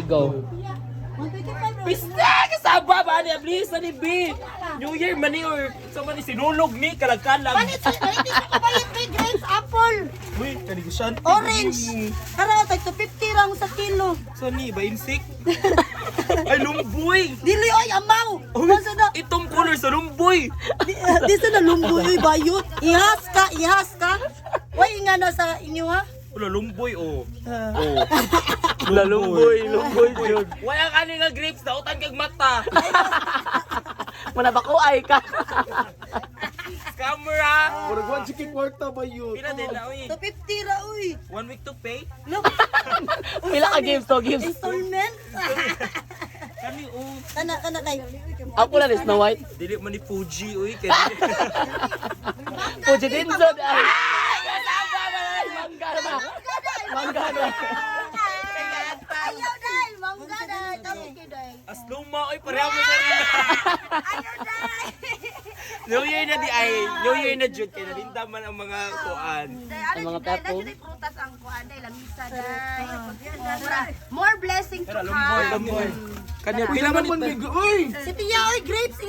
Go. Pista! Kasaba ba niya? Please, ni B. New Year, mani or sa mani sinulog ni kalagkalag. Manit sa kabayat may grapes, apple, Uy, kanigusan. orange. Kara, tag 250 rang sa kilo. So ni, ba insik? Ay, lumboy! Dili oy, amaw. Uy, Nasa na, itong color sa lumboy. di sa na lumboy, oy, bayot. Ihas ka. Oy, nga na sa inyo ha. Wala, lumboy, oh. Lumboy jud. Wala ka nga grapes na utang kag mata. Manabakuay ka. Camera! Murag one chicken kwarta ba yun? Pila din na, uy. 250 ra, uy. 1 week to pay? Look. Pila ka games to games. Installment. Kani, oh. Kana kay. Ako na Snow White. Dili man ni Fuji, uy. Kaya Puji din jud ay. Manggana. Ayaw dai, mangga dai, tapos kay dai. Asluma, uy. Pareha mo na rin. Ayaw dai. New Year na di ay. New Year na jud. Kaya nalindaman ang mga kuan. Ang mga tapo. Prutas ang kuan dai, lamisa dai. More blessing to Lumboy, come. lumboy. Kanya, pila man ito? Uy! Si Tia, oy, grapes